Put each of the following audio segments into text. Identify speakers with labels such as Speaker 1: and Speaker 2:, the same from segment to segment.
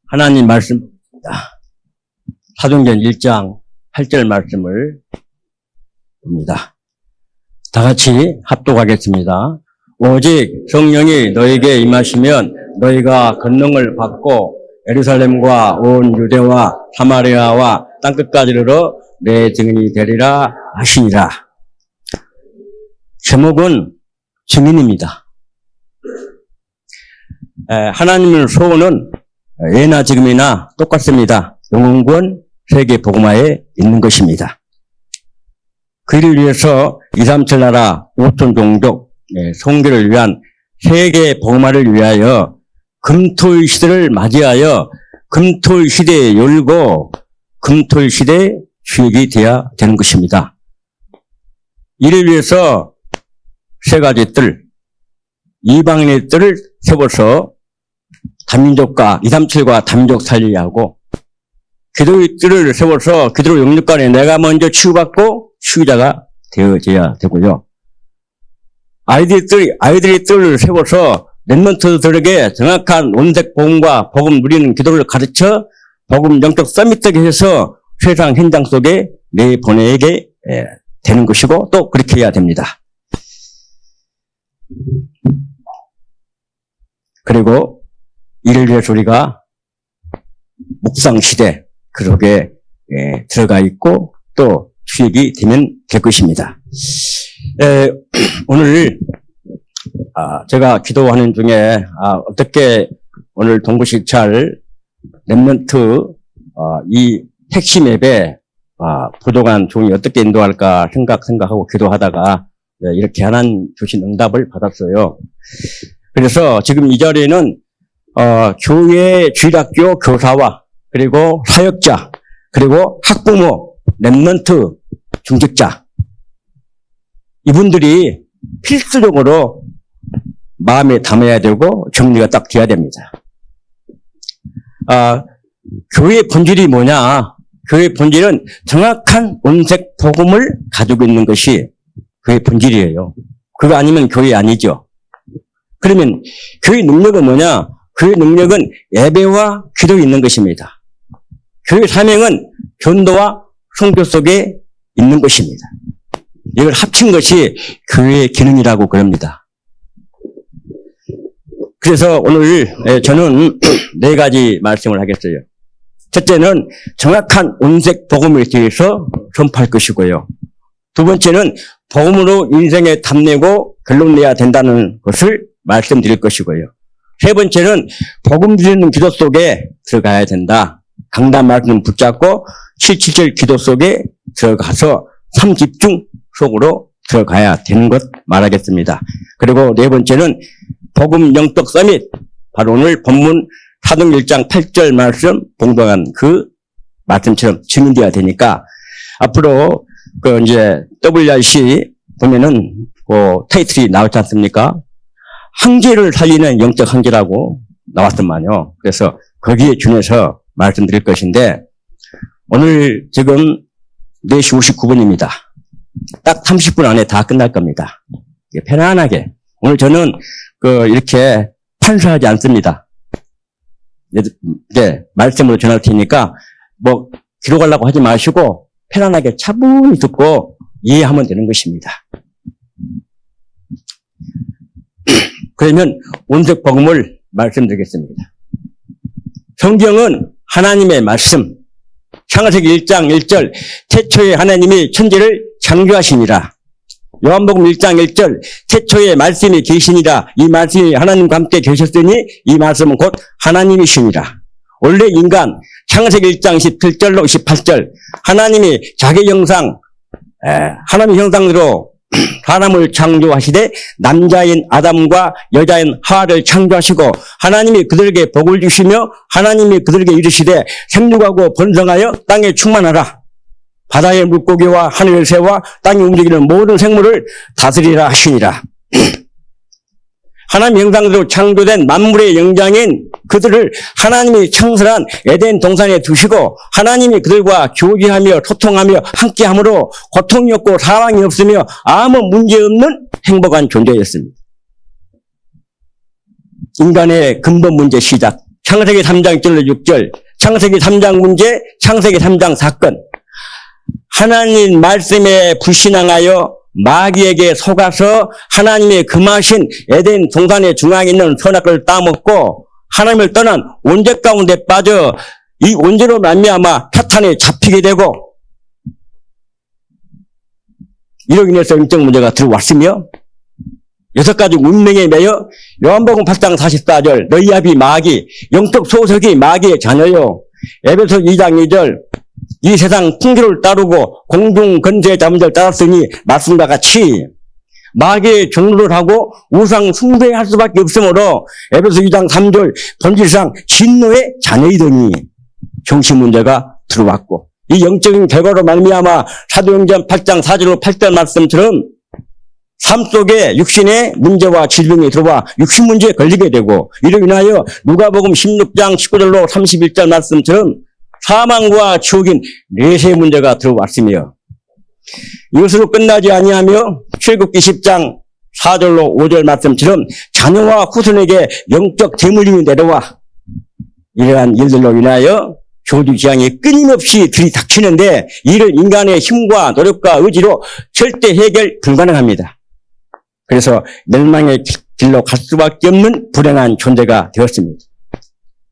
Speaker 1: 하나님 말씀, 사도행전 1장 8절 말씀을 봅니다. 다 같이 합독하겠습니다. 오직 성령이 너에게 임하시면 너희가 권능을 받고 예루살렘과 온 유대와 사마리아와 땅끝까지 이르러 내 증인이 되리라 하시니라. 제목은 증인입니다. 하나님의 소원은 예나 지금이나 똑같습니다. 영원권 세계 복음화에 있는 것입니다. 그를 위해서 2, 3천 나라 5천 종족 선교를 위한 세계 복음화를 위하여 금토일 시대를 맞이하여 금토일 시대에 열고 금토일 시대에 주역이 되어야 되는 것입니다. 이를 위해서 세 가지 뜰, 이방인의 뜰을 세워서 다민족과 237과 다민족 살리하고 기도의 뜰을 세워서 기도로 영육간에 내가 먼저 치유받고 치유자가 되어져야 되고요. 아이들의 뜰을 세워서 랩런트들에게 정확한 온색 복음과 복음 누리는 기도를 가르쳐 복음 영적 서밋되게 해서 세상 현장 속에 내보내게 되는 것이고 또 그렇게 해야 됩니다. 그리고 이를 위해서 우리가 묵상시대 그렇게 들어가 있고 또 주역이 되면 될 것입니다. 오늘 제가 기도하는 중에 어떻게 오늘 동부시찰 랩런트 이 핵심 앱에 부족한 종이 어떻게 인도할까 생각하고 기도하다가 이렇게 하나님 주신 응답을 받았어요. 그래서 지금 이 자리에는 교회 주일학교 교사와 그리고 사역자 그리고 학부모 랩런트 중직자 이분들이 필수적으로 마음에 담아야 되고 정리가 딱 돼야 됩니다. 교회의 본질이 뭐냐? 교회의 본질은 정확한 온색 복음을 가지고 있는 것이 교회의 본질이에요. 그거 아니면 교회 아니죠. 그러면 교회의 능력은 뭐냐? 교회의 능력은 예배와 기도에 있는 것입니다. 교회의 사명은 전도와 선교 속에 있는 것입니다. 이걸 합친 것이 교회의 기능이라고 그럽니다. 그래서 오늘 저는 네 가지 말씀을 하겠어요. 첫째는 정확한 온색 복음에 대해서 전파할 것이고요. 두 번째는 복음으로 인생에 답내고 결론 내야 된다는 것을 말씀드릴 것이고요. 세 번째는 복음 드리는 기도 속에 들어가야 된다. 강단 말씀 붙잡고 777 기도 속에 들어가서 3집중 속으로 들어가야 되는 것 말하겠습니다. 그리고 네 번째는 복음 영적 서밋, 바로 오늘 본문 사도행전 1장 8절 말씀 봉독한 그 말씀처럼 증인되어야 되니까 앞으로 이제 WRC 보면은 타이틀이 나왔지 않습니까? 항제를 살리는 영적 항제라고 나왔더만요. 그래서 거기에 준해서 말씀드릴 것인데 오늘 지금 4시 59분입니다. 딱 30분 안에 다 끝날 겁니다. 편안하게. 오늘 저는 이렇게 판사하지 않습니다. 이제 말씀으로 전할 테니까 기록하려고 하지 마시고 편안하게 차분히 듣고 이해하면 되는 것입니다. 그러면 온색 복음을 말씀드리겠습니다. 성경은 하나님의 말씀, 창세기 1장 1절 태초에 하나님이 천지를 창조하시니라. 요한복음 1장 1절 태초에 말씀이 계시니라. 이 말씀이 하나님과 함께 계셨으니 이 말씀은 곧 하나님이시니라. 원래 인간 창세기 1장 17절로 28절 하나님이 자기 형상 하나님의 형상으로 사람을 창조하시되 남자인 아담과 여자인 하와를 창조하시고 하나님이 그들에게 복을 주시며 하나님이 그들에게 이르시되 생육하고 번성하여 땅에 충만하라. 바다의 물고기와 하늘의 새와 땅에 움직이는 모든 생물을 다스리라 하시니라. 하나님의 형상으로 창조된 만물의 영장인 그들을 하나님이 창설한 에덴 동산에 두시고 하나님이 그들과 교제하며 소통하며 함께함으로 고통이 없고 사망이 없으며 아무 문제 없는 행복한 존재였습니다. 인간의 근본 문제 시작. 창세기 3장 1절 6절. 창세기 3장 문제, 창세기 3장 사건. 하나님 말씀에 불신앙하여 마귀에게 속아서 하나님의 금하신 에덴 동산의 중앙에 있는 선악을 따먹고 하나님을 떠난 온죄 가운데 빠져 이 온죄로 말미암아 사탄에 잡히게 되고 이로 인해서 영적 문제가 들어왔으며 6가지 운명에 매여 요한복음 8장 44절 너희 아비 마귀 영적 소속이 마귀의 자녀요. 에베소 2장 2절 이 세상 풍조를 따르고 공중 건세의 자문자를 따랐으니 말씀과 같이 마귀의 종로를 하고 우상 숭배할 수밖에 없으므로 에베소 2장 3절 본질상 진노의 자녀이더니 정신 문제가 들어왔고 이 영적인 결과로 말미암아 사도행전 8장 4절로 8절 말씀처럼 삶 속에 육신의 문제와 질병이 들어와 육신 문제에 걸리게 되고 이로 인하여 누가복음 16장 19절로 31절 말씀처럼 사망과 지옥인 뇌세 문제가 들어왔으며 이것으로 끝나지 아니하며 출애굽기 10장 4절로 5절 말씀처럼 자녀와 후손에게 영적 재물림이 내려와 이러한 일들로 인하여 조주지향이 끊임없이 들이닥치는데 이를 인간의 힘과 노력과 의지로 절대 해결 불가능합니다. 그래서 멸망의 길로 갈 수밖에 없는 불행한 존재가 되었습니다.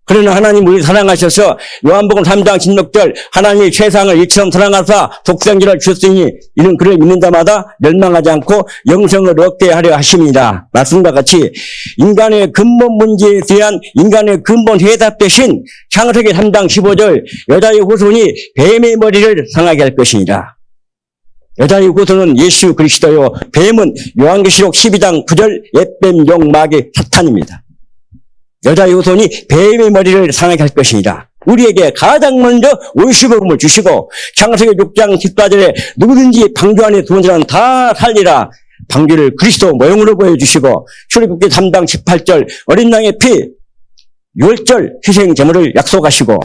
Speaker 1: 그러나 하나님 우리 사랑하셔서 요한복음 3장 16절 하나님이 세상을 이처럼 사랑하사 독생자를 주셨으니 이는 그를 믿는 자마다 멸망하지 않고 영생을 얻게 하려 하십니다. 말씀과 같이 인간의 근본 문제에 대한 인간의 근본 해답 대신 창세기 3장 15절 여자의 후손이 뱀의 머리를 상하게 할 것이니라. 여자의 후손은 예수 그리스도요 뱀은 요한계시록 12장 9절 옛뱀 용 마귀 사탄입니다. 여자의 후손이 뱀의 머리를 상하게 할 것이니라. 우리에게 가장 먼저 올시복음을 주시고 창세기 6장 14절에 누구든지 방주 안에 들어온 자는 다 살리라. 방주를 그리스도 모형으로 보여주시고 출애굽기 3장 18절 어린 양의 피 6절 희생 제물을 약속하시고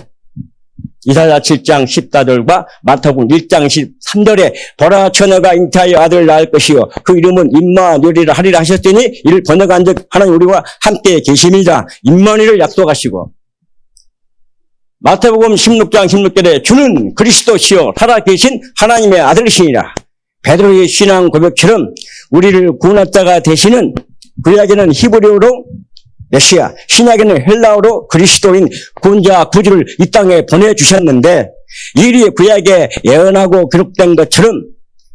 Speaker 1: 이사야 7장 14절과 마태복음 1장 13절에 보라 처녀가 잉태하여 아들을 낳을 것이요 그 이름은 임마누엘이라 하리라 하셨더니 이를 번역한 즉 하나님 우리와 함께 계십니다. 임마누엘을 약속하시고 마태복음 16장 16절에 주는 그리스도시요 살아계신 하나님의 아들이시니라. 베드로의 신앙 고백처럼 우리를 구원할 자가 되시는 구약에는 히브리어로 메시아, 신약에는 헬라어로 그리스도인 구원자 구주를 이 땅에 보내주셨는데 이리 구약에 예언하고 기록된 것처럼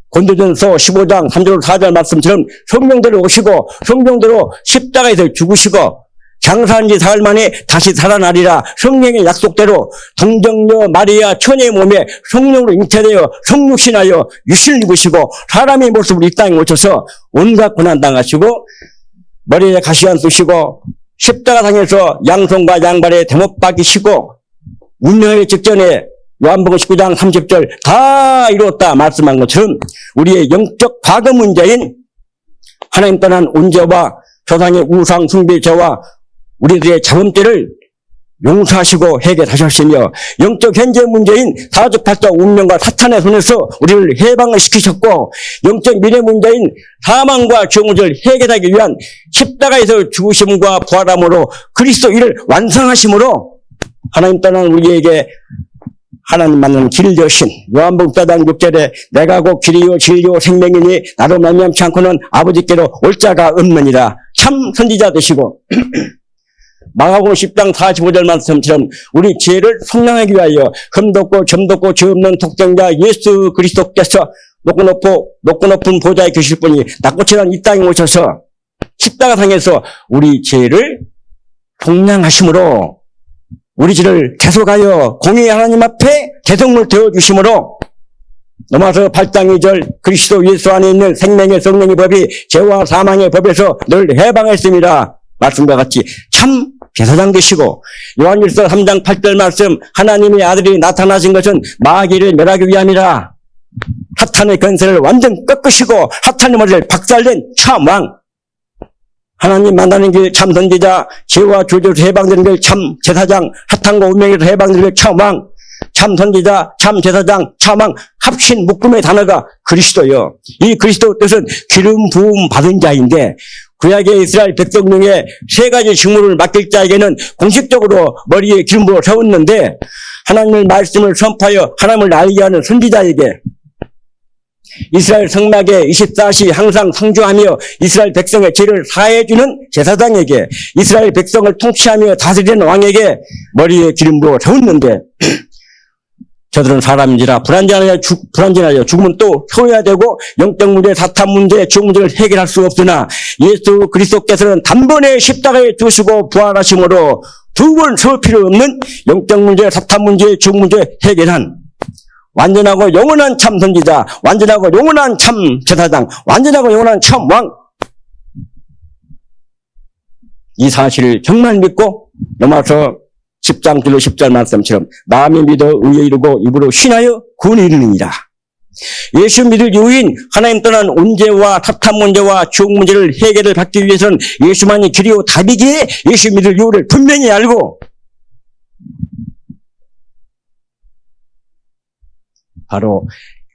Speaker 1: 고린도전서 15장 3절 4절 말씀처럼 성령대로 오시고 성령대로 십자가에서 죽으시고 장사한 지 사흘 만에 다시 살아나리라. 성령의 약속대로 동정녀 마리아 처녀의 몸에 성령으로 잉태되어 성육신하여 유신을 입으시고 사람의 모습으로 이 땅에 오셔서 온갖 고난 당하시고 머리에 가시관 쓰시고 십자가상에서 양손과 양발에 대못 박이시고 운명의 직전에 요한복음 19장 30절 다 이루었다 말씀한 것처럼 우리의 영적 과거 문제인 하나님 떠난 온죄와 조상의 우상 숭배죄와 우리들의 자범죄를 용서하시고 해결하셨으며 영적 현재 문제인 사주팔자 운명과 사탄의 손에서 우리를 해방을 시키셨고 영적 미래 문제인 사망과 지옥 문제를 해결하기 위한 십자가에서 죽으심과 부활함으로 그리스도 이를 완성하심으로 하나님 떠난 우리에게 하나님 만나는 길을 여신 요한복음 4장 6절에 내가 곧 길이요 진리요 생명이니 나로 말미암지 않고는 아버지께로 올 자가 없느니라. 참 선지자 되시고 마가복음 10장 45절 말씀처럼 우리 죄를 속량하기 위하여 흠도 없고 점도 없고 죄 없는 독생자 예수 그리스도께서 높고 높은 보좌에 계실 분이 낙고치란 이 땅에 오셔서 십자가상에서 우리 죄를 속량하심으로 우리 죄를 계속하여 공의 하나님 앞에 대성물 되어주심으로 로마서 8장 2절 그리스도 예수 안에 있는 생명의 성령의 법이 죄와 사망의 법에서 늘 해방했습니다. 말씀과 같이 참 제사장 되시고 요한일서 3장 8절 말씀 하나님의 아들이 나타나신 것은 마귀를 멸하기 위함이라. 사탄의 권세를 완전 꺾으시고 사탄의 머리를 박살낸 참왕 하나님 만나는 길 참 선지자 죄와 조주에서 해방되는 길 참 제사장 사탄과 운명에서 해방되는 길 참왕 참 선지자, 참 제사장, 참왕 합친 묶음의 단어가 그리스도요. 이 그리스도 뜻은 기름 부음 받은 자인데 구약의 이스라엘 백성 중에 세 가지 직무를 맡길 자에게는 공식적으로 머리에 기름 부어 세웠는데 하나님의 말씀을 선포하여 하나님을 알게 하는 선지자에게 이스라엘 성막에 24시 항상 상주하며 이스라엘 백성의 죄를 사해주는 제사장에게 이스라엘 백성을 통치하며 다스리는 왕에게 머리에 기름 부어 세웠는데 저들은 사람인지라 불안전하여 죽으면 또 효해야 되고 영적 문제, 사탄 문제, 죽음 문제를 해결할 수 없으나 예수 그리스도께서는 단번에 십자가에 죽으시고 부활하심으로 두 번 세울 필요 없는 영적 문제, 사탄 문제, 죽음 문제 해결한 완전하고 영원한 참 선지자, 완전하고 영원한 참 제사장, 완전하고 영원한 참 왕. 이 사실을 정말 믿고 넘어서 10장 10절 말씀처럼 마음이 믿어 의에 이르고 입으로 신하여 구원에 이르느니라. 예수 믿을 이유인 하나님 떠난 문제와 사탄 문제와 죽음 문제를 해결을 받기 위해서는 예수만이 길이요 답이기에 예수 믿을 이유를 분명히 알고 바로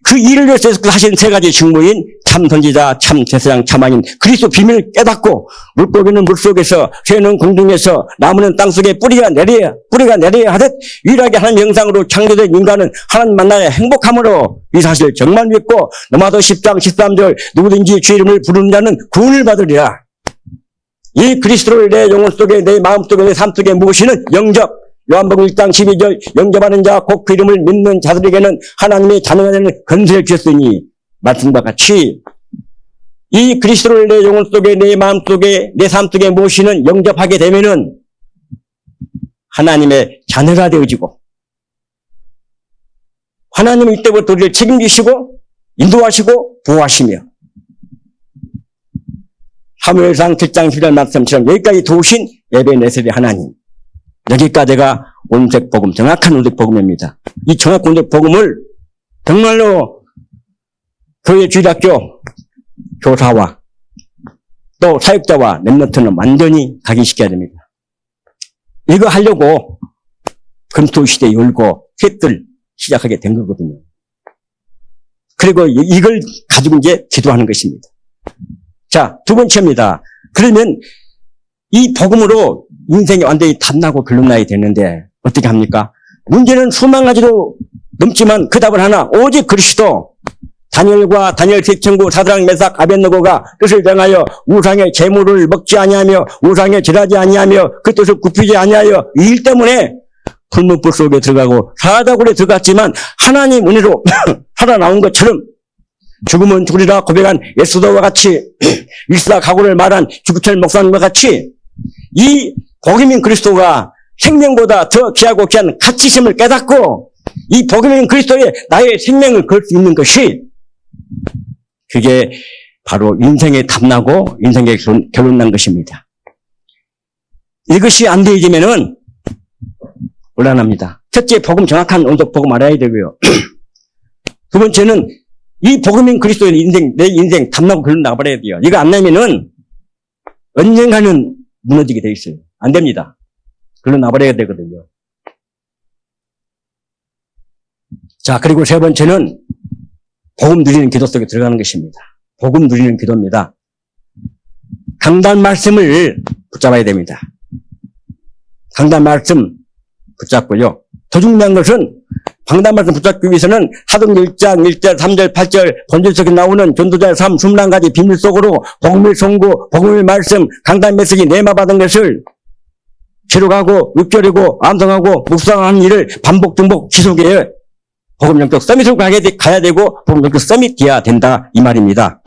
Speaker 1: 그 일을 위해서 하신 세 가지 직무인 참 선지자, 참 제사장, 참 왕인 그리스도 비밀을 깨닫고 물고기는 물속에서 새는 공중에서 나무는 땅속에 뿌리가 내려야 하듯 유일하게 하나님 형상으로 창조된 인간은 하나님 만나야 행복함으로 이 사실을 정말 믿고 로마서 10장 13절 누구든지 주의 이름을 부르는 자는 구원을 받으리라. 이 그리스도를 내 영혼 속에 내 마음 속에 내 삶 속에 모시는 영접 요한복음 1장 12절 영접하는 자 곧 그 이름을 믿는 자들에게는 하나님의 자녀가 되는 권세를 주셨으니 말씀과 같이 이 그리스도를 내 영혼 속에 내 마음 속에 내 삶 속에 모시는 영접하게 되면은 하나님의 자녀가 되어지고 하나님은 이때부터 우리를 책임지시고 인도하시고 보호하시며 사무엘상 7장 10절 말씀처럼 여기까지 도우신 에베네셀의 하나님 여기까지가 온색 복음, 정확한 온색 복음입니다. 이 정확한 온색 복음을 정말로 교회 주일학교 교사와 또 사역자와 랩런트는 완전히 각인시켜야 됩니다. 이거 하려고 금토 시대 열고 셋들 시작하게 된 거거든요. 그리고 이걸 가지고 이제 기도하는 것입니다. 자, 두 번째입니다. 그러면 이 복음으로 인생이 완전히 답나고 결론나야 되는데 어떻게 합니까? 문제는 수만 가지로 넘지만 그 답은 하나 오직 그리스도. 다니엘과 다니엘 객천구 사드락 메삭 아벳느고가 뜻을 정하여 우상의 재물을 먹지 아니하며 우상에 절하지 아니하며 그 뜻을 굽히지 아니하여 이 일 때문에 풀무불 속에 들어가고 사다굴에 들어갔지만 하나님 은혜로 살아나온 것처럼 죽으면 죽으리라 고백한 예수도와 같이 일사각오를 말한 주구철 목사님과 같이 이 복음인 그리스도가 생명보다 더 귀하고 귀한 가치심을 깨닫고 이 복음인 그리스도에 나의 생명을 걸 수 있는 것이 그게 바로 인생의 답나고 인생의 결론난 것입니다. 이것이 안 되어지면은 곤란합니다. 첫째, 복음 정확한 온적 복음 알아야 되고요. 두 번째는 이 복음인 그리스도의 인생, 내 인생 답나고 결론 나버려야 돼요. 이거 안 나면은 언젠가는 무너지게 돼 있어요. 안 됩니다. 결론 나버려야 되거든요. 자, 그리고 세 번째는 복음 누리는 기도 속에 들어가는 것입니다. 복음 누리는 기도입니다. 강단 말씀을 붙잡아야 됩니다. 강단 말씀 붙잡고요. 더 중요한 것은 강단 말씀 붙잡기 위해서는 사도행 1장 1절 3절 8절 본질 속에 나오는 전도자의 삶 21가지 비밀 속으로 복음의 선고, 복음의 말씀, 강단 메시지 내마받은 것을 기록하고 읊조리고 암송하고 묵상하는 일을 반복 중복 지속해야 복음 영적 서밋으로 가야 되고 복음 영적 서밋이어야 된다 이 말입니다.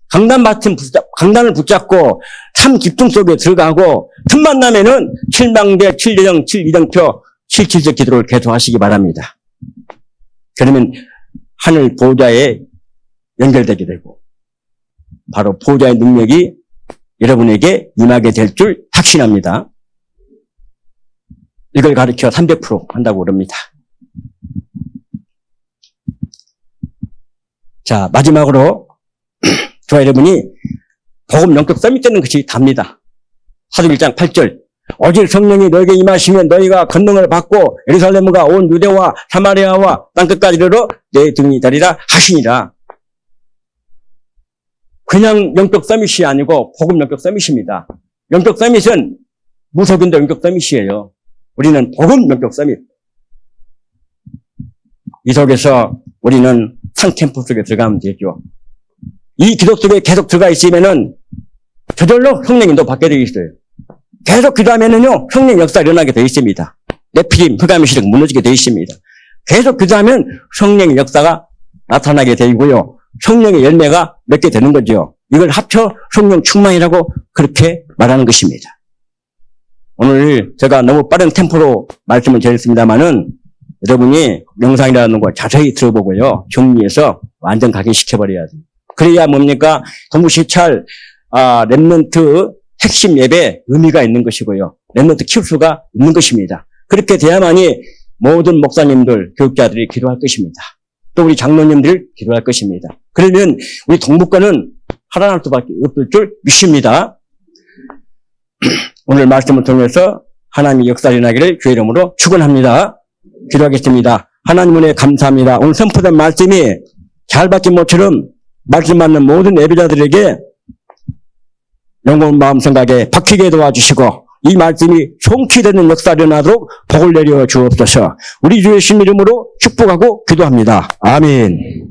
Speaker 1: 강단을 붙잡고 참 집중 속에 들어가고 틈만 나면은 7망대 7예정 7이정표 777적 기도를 계속하시기 바랍니다. 그러면 하늘 보호자에 연결되게 되고 바로 보호자의 능력이 여러분에게 임하게 될 줄 확신합니다. 이걸 가르쳐 300% 한다고 그럽니다. 자, 마지막으로 저와 여러분이 복음 영적 서밋 되는 것이 답니다. 사도행 1장 8절 오직 성령이 너에게 임하시면 너희가 권능을 받고 예루살렘과 온 유대와 사마리아와 땅끝까지 이르러 내 등이 되리라 하시니라. 그냥 영적 서밋이 아니고 복음 영적 서밋입니다. 영적 서밋은 무속인도 영적 서밋이에요. 우리는 복음 영적 서밋. 이 속에서 우리는 상캠프 속에 들어가면 되죠. 이 기도 속에 계속 들어가 있으면은 저절로 성령 인도 받게 되어 있어요. 계속 기도하면은요, 성령 역사 일어나게 되어 있습니다. 네피림, 흑암의 시력 무너지게 되어 있습니다. 계속 기도하면 성령의 역사가 나타나게 되고요. 성령의 열매가 맺게 되는 거죠. 이걸 합쳐 성령 충만이라고 그렇게 말하는 것입니다. 오늘 제가 너무 빠른 템포로 말씀을 드렸습니다만은 여러분이 영상이라는 거 자세히 들어보고요. 정리해서 완전 각인시켜버려야 돼요. 그래야 뭡니까? 동부시찰, 렘넌트 핵심 예배에 의미가 있는 것이고요. 렘넌트 키울 수가 있는 것입니다. 그렇게 돼야만이 모든 목사님들, 교육자들이 기도할 것입니다. 또 우리 장로님들 기도할 것입니다. 그러면 우리 동북권은 살아날 수밖에 없을 줄 믿습니다. 오늘 말씀을 통해서 하나님의 역사를 일어나기를 주의 이름으로 축원합니다. 기도하겠습니다. 하나님 은혜 감사합니다. 오늘 선포된 말씀이 잘 받긴 모처럼 말씀 받는 모든 예배자들에게 영혼 마음 생각에 박히게 도와주시고 이 말씀이 성취되는 역사를 일어나도록 복을 내려 주옵소서. 우리 주의 신 이름으로 축복하고 기도합니다. 아멘.